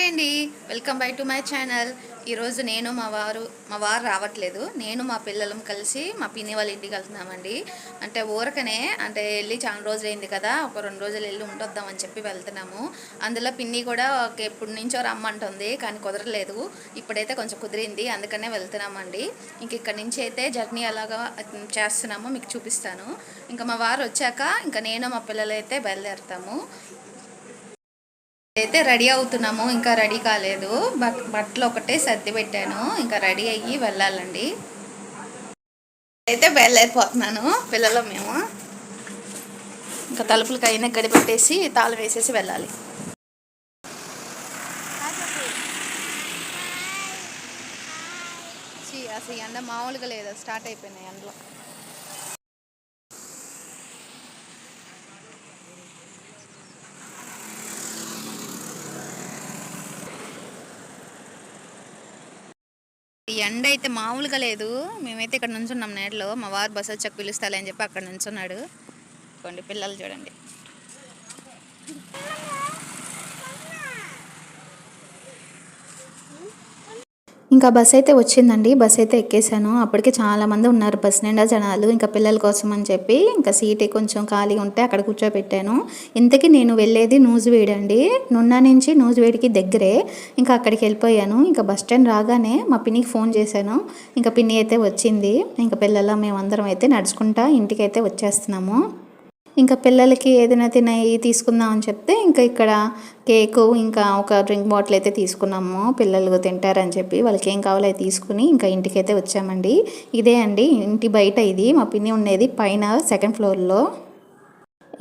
Hi అండి, welcome back to my channel. ఈరోజు నేను మా వారు రావట్లేదు. నేను మా పిల్లలం కలిసి మా పిన్ని వాళ్ళ ఇంటికి వెళ్తున్నామండి. అంటే ఊరకనే అంటే వెళ్ళి చాలా రోజులైంది కదా, ఒక 2 రోజులు వెళ్ళి ఉండొద్దామని చెప్పి వెళ్తున్నాము. అందులో పిన్ని కూడా ఎప్పటి నుంచో రమ్మంటుంది, కానీ కుదరలేదు. ఇప్పుడైతే కొంచెం కుదిరింది, అందుకనే వెళ్తున్నామండి. ఇంక ఇక్కడ నుంచి అయితే జర్నీ అలాగా చేస్తున్నాము, మీకు చూపిస్తాను. ఇంకా మా వారు వచ్చాక ఇంకా నేను మా పిల్లలు అయితే బయలుదేరుతాము. అయితే రెడీ అవుతున్నాము, ఇంకా రెడీ కాలేదు. బట్టలు ఒకటే సర్ది పెట్టాను, ఇంకా రెడీ అయ్యి వెళ్ళాలండి. అయితే బయలుదేరిపోతున్నాను. పిల్లలు మేము ఇంకా తలుపులకి అయినా గడిపెట్టేసి తాళం వేసేసి వెళ్ళాలి. అసలు ఎండ మామూలుగా లేదు, స్టార్ట్ అయిపోయినాయి ఎండలో. ఈ ఎండ అయితే మామూలుగా లేదు. మేమైతే ఇక్కడ నుంచున్నాం నేడలో. మా వారు బస్సు వచ్చాక పిలుస్తాలే అని చెప్పి అక్కడ నుంచున్నాడు. కొన్ని పిల్లలు చూడండి. ఇంకా బస్ అయితే వచ్చిందండి. బస్ అయితే ఎక్కేసాను. అప్పటికే చాలామంది ఉన్నారు, బస్ నిండా జనాలు. ఇంకా పిల్లల కోసం అని చెప్పి ఇంకా సీట్ కొంచెం ఖాళీ ఉంటే అక్కడ కూర్చోబెట్టాను. ఇంతకీ నేను వెళ్ళేది నూజివీడు అండి. నున్నా నుంచి నూజివీడికి దగ్గరే. ఇంకా అక్కడికి వెళ్ళిపోయాను. ఇంకా బస్ స్టాండ్ రాగానే మా పిన్నికి ఫోన్ చేశాను. ఇంకా పిన్ని అయితే వచ్చింది. ఇంకా పిల్లల మేమందరం అయితే నడుచుకుంటా ఇంటికి అయితే వచ్చేస్తున్నాము. ఇంకా పిల్లలకి ఏదైనా తినయి తీసుకుందాం అని చెప్తే ఇంకా ఇక్కడ కేకు ఇంకా ఒక డ్రింక్ బాటిల్ అయితే తీసుకున్నాము. పిల్లలు తింటారని చెప్పి వాళ్ళకి ఏం కావాలో అది తీసుకుని ఇంకా ఇంటికైతే వచ్చామండి. ఇదే అండి ఇంటి బయట. ఇది మా పిన్ని ఉండేది పైన 2nd ఫ్లోర్లో.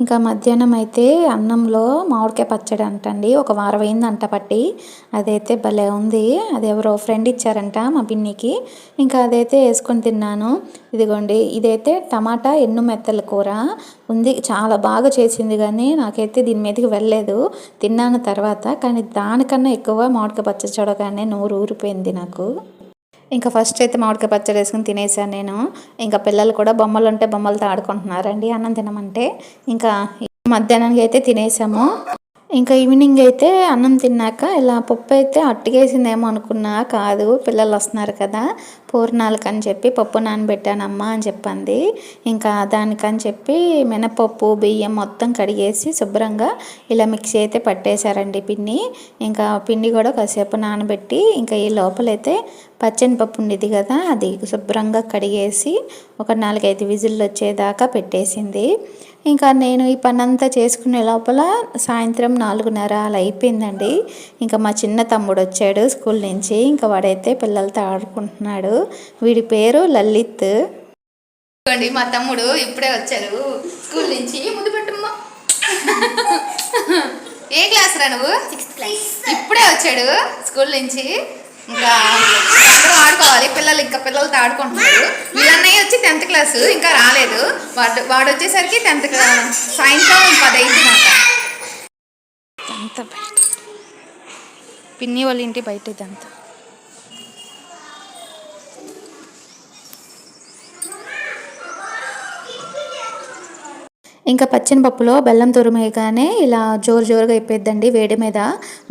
ఇంకా మధ్యాహ్నం అయితే అన్నంలో మామిడికాయ పచ్చడి అంటండి. ఒక వారం అయిందంట పట్టి. అదైతే భలే ఉంది. అది ఎవరో ఫ్రెండ్ ఇచ్చారంట మా పిన్నికి. ఇంకా అదైతే వేసుకొని తిన్నాను. ఇదిగోండి, ఇదైతే టమాటా ఎన్ను మెత్తల కూర ఉంది. చాలా బాగా చేసింది, కానీ నాకైతే దీని మీదకి వెళ్ళలేదు. తిన్నాను తర్వాత, కానీ దానికన్నా ఎక్కువ మామిడికాయ పచ్చడి చూడగానే నోరు ఊరిపోయింది నాకు. ఇంకా ఫస్ట్ అయితే మామిడికాయ పచ్చడి వేసుకుని తినేసాను నేను. ఇంకా పిల్లలు కూడా బొమ్మలు ఉంటే బొమ్మలతో ఆడుకుంటున్నారండి అన్నం తినమంటే. ఇంకా మధ్యాహ్నానికి అయితే తినేసాము. ఇంకా ఈవినింగ్ అయితే అన్నం తిన్నాక ఇలా పప్పు అయితే అట్టుకేసిందేమో అనుకున్నా, కాదు పిల్లలు వస్తున్నారు కదా పూర్ణాలకు అని చెప్పి పప్పు నానబెట్టానమ్మా అని చెప్పింది. ఇంకా దానికని చెప్పి మినపప్పు బియ్యం మొత్తం కడిగేసి శుభ్రంగా ఇలా మిక్సీ అయితే పట్టేశారండి పిన్ని. ఇంకా పిండి కూడా కాసేపు నానబెట్టి ఇంకా ఈ లోపలైతే పచ్చని పప్పు ఉండేది కదా, అది శుభ్రంగా కడిగేసి ఒక 4-5 విజిల్లు వచ్చేదాకా పెట్టేసింది. ఇంకా నేను ఈ పని అంతా చేసుకునే లోపల సాయంత్రం 4:30 అలా అయిపోయిందండి. ఇంకా మా చిన్న తమ్ముడు వచ్చాడు స్కూల్ నుంచి. ఇంకా వాడైతే పిల్లలతో ఆడుకుంటున్నాడు. వీడి పేరు లలిత్. మా తమ్ముడు ఇప్పుడే వచ్చాడు స్కూల్ నుంచి. ముందు పెట్టమ్మా. ఏ క్లాస్ రా నువ్వు? 6th class. ఇప్పుడే వచ్చాడు స్కూల్ నుంచి. ఇంకా అందరూ ఆడుకోవాలి. ఇంకా పిల్లలతో ఆడుకుంటున్నారు. వీళ్ళన్నయ్య వచ్చి 10th క్లాసు, ఇంకా రాలేదు. వాడు వచ్చేసరికి 10th క్లాస్ సాయంత్రం 10 అయిందన్నమాట. అంతా బయట పిన్ని వాళ్ళ ఇంటి బయట ఇదంతా. ఇంకా పచ్చని పప్పులో బెల్లం తురిమేయగానే ఇలా జోరుగా అయిపోద్దండి వేడి మీద.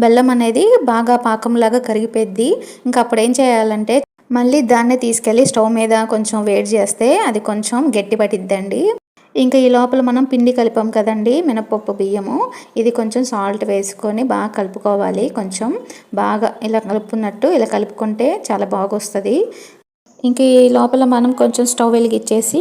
బెల్లం అనేది బాగా పాకంలాగా కరిగిపోద్ది. ఇంకా అప్పుడు ఏం చేయాలంటే మళ్ళీ దాన్ని తీసుకెళ్ళి స్టవ్ మీద కొంచెం వేడి చేస్తే అది కొంచెం గట్టి పట్టిద్దండి. ఇంకా ఈ లోపల మనం పిండి కలిపాం కదండి, మినపప్పు బియ్యము. ఇది కొంచెం సాల్ట్ వేసుకొని బాగా కలుపుకోవాలి. కొంచెం బాగా ఇలా కలుపుకున్నట్టు ఇలా కలుపుకుంటే చాలా బాగా వస్తుంది. ఇంక ఈ లోపల మనం కొంచెం స్టవ్ వెలిగించేసి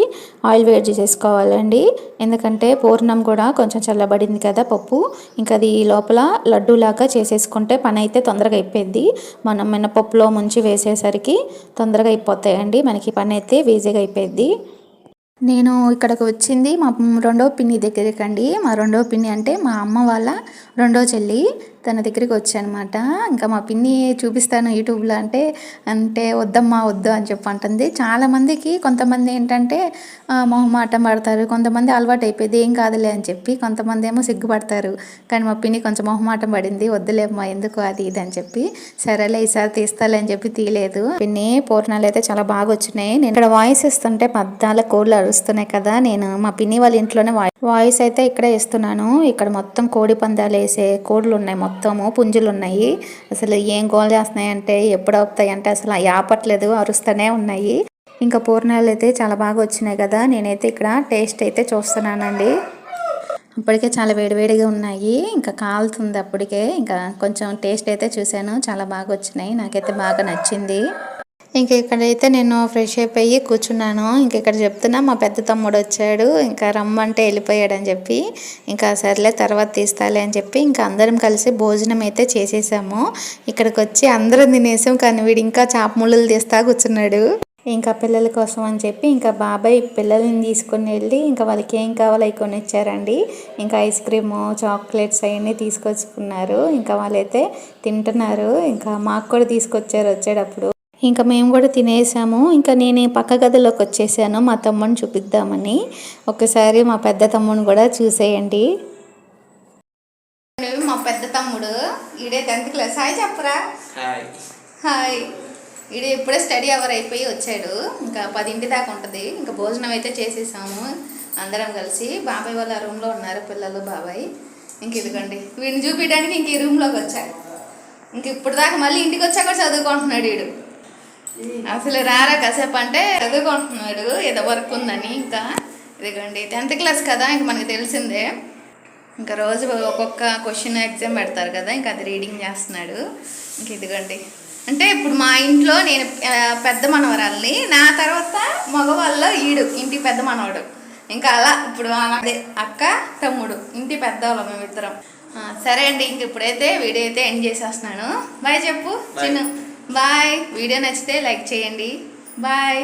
ఆయిల్ వేడి చేసుకోవాలండి. ఎందుకంటే పూర్ణం కూడా కొంచెం చల్లబడింది కదా పప్పు. ఇంకా అది ఈ లోపల లడ్డూలాగా చేసేసుకుంటే పని అయితే తొందరగా అయిపోద్ది. మనం మినపప్పులో ముంచి వేసేసరికి తొందరగా అయిపోతాయండి. మనకి పని అయితే ఈజీగా అయిపోద్ది. నేను ఇక్కడికి వచ్చింది మా 2వ పిన్ని దగ్గరికి అండి. మా 2వ పిన్ని అంటే మా అమ్మ వాళ్ళ 2వ చెల్లి. తన దగ్గరికి వచ్చానమాట. ఇంకా మా పిన్ని చూపిస్తాను యూట్యూబ్లో అంటే వద్దమ్మా వద్దు అని చెప్పి అంటుంది. చాలామందికి కొంతమంది ఏంటంటే మొహమాటం పడతారు, కొంతమంది అలవాటు అయిపోయింది ఏం కాదులే అని చెప్పి, కొంతమంది ఏమో సిగ్గుపడతారు. కానీ మా పిన్ని కొంచెం మొహమాటం పడింది, వద్దులేమ్మా ఎందుకు అది ఇది అని చెప్పి. సరేలే ఈసారి తీస్తాలే అని చెప్పి తీయలేదు. పిన్ని పూర్ణాలు అయితే చాలా బాగా వచ్చినాయి. నేను ఇక్కడ వాయిస్ ఇస్తుంటే పద్దాల కోళ్ళు అరుస్తున్నాయి కదా, నేను మా పిన్ని వాళ్ళ ఇంట్లోనే వాయిస్ అయితే ఇక్కడే ఇస్తున్నాను. ఇక్కడ మొత్తం కోడి పందాలు వేసే కోళ్ళు ఉన్నాయి, మొత్తము పుంజులు ఉన్నాయి. అసలు ఏం గోల్ చేస్తున్నాయి అంటే, ఎప్పుడు అవుతాయి అంటే అసలు ఆపట్లేదు, అరుస్తూనే ఉన్నాయి. ఇంకా పూర్ణాలు అయితే చాలా బాగా వచ్చినాయి కదా, నేనైతే ఇక్కడ టేస్ట్ అయితే చూస్తున్నానండి. అప్పటికే చాలా వేడివేడిగా ఉన్నాయి, ఇంకా కాలుతుంది అప్పటికే. ఇంకా కొంచెం టేస్ట్ అయితే చూశాను, చాలా బాగా వచ్చినాయి, నాకైతే బాగా నచ్చింది. ఇంక ఇక్కడైతే నేను ఫ్రెష్ అయిపోయి కూర్చున్నాను. ఇంక ఇక్కడ చెప్తున్నా మా పెద్ద తమ్ముడు వచ్చాడు, ఇంకా రమ్మంటే వెళ్ళిపోయాడని చెప్పి, ఇంకా సర్లే తర్వాత తీస్తాలే అని చెప్పి ఇంకా అందరం కలిసి భోజనం అయితే చేసేసాము. ఇక్కడికి వచ్చి అందరం తినేసాం, కానీ వీడు ఇంకా చాప ముళ్ళలు తీస్తా కూర్చున్నాడు. ఇంకా పిల్లల కోసం అని చెప్పి ఇంకా బాబాయ్ పిల్లల్ని తీసుకొని వెళ్ళి ఇంకా వాళ్ళకి ఏం కావాలో అవి కొనిచ్చారండి. ఇంకా ఐస్ క్రీము, చాక్లెట్స్ అవన్నీ తీసుకొచ్చుకున్నారు. ఇంకా వాళ్ళైతే తింటున్నారు. ఇంకా మాకు కూడా తీసుకొచ్చారు వచ్చేటప్పుడు. ఇంకా మేము కూడా తినేసాము. ఇంకా నేను పక్క గదిలోకి వచ్చేసాను మా తమ్ముడిని చూపిద్దామని. ఒకసారి మా పెద్ద తమ్ముడిని కూడా చూసేయండి. మా పెద్ద తమ్ముడు ఈడే 10th క్లాస్. హాయ్ చెప్పరా. హాయ్. ఈడు ఇప్పుడే స్టడీ అవర్ అయిపోయి వచ్చాడు. ఇంకా 10 దాకా ఉంటుంది. ఇంకా భోజనం అయితే చేసేసాము అందరం కలిసి. బాబాయ్ వాళ్ళ రూమ్లో ఉన్నారు పిల్లలు, బాబాయ్. ఇంక ఇదిగోండి వీడిని చూపించడానికి ఇంక ఈ రూమ్లోకి వచ్చాడు. ఇంక ఇప్పుడు దాకా మళ్ళీ ఇంటికి వచ్చా కూడా చదువుకుంటున్నాడు వీడు. అసలు రారా కాసేపు అంటే చదువుకుంటున్నాడు, ఏదో వర్క్ ఉందని. ఇంకా ఇదిగోండి 10th క్లాస్ కదా, ఇంక మనకి తెలిసిందే. ఇంకా రోజు ఒక్కొక్క క్వశ్చన్ ఎగ్జామ్ పెడతారు కదా, ఇంకా అది రీడింగ్ చేస్తున్నాడు. ఇంక ఇదిగోండి అంటే ఇప్పుడు మా ఇంట్లో నేను పెద్ద మనవరాల్ని, నా తర్వాత మగవాళ్ళలో ఈడు ఇంటి పెద్ద మనవడు. ఇంకా అలా ఇప్పుడు అదే అక్క తమ్ముడు ఇంటి పెద్దవాళ్ళం మేమిద్దరం. సరే అండి, ఇంక ఇప్పుడైతే వీడియో అయితే ఎండ్ చేసేస్తున్నాను. బాయ్ చెప్పు చిన్ను. బాయ్. వీడియో నచ్చితే లైక్ చేయండి. బాయ్.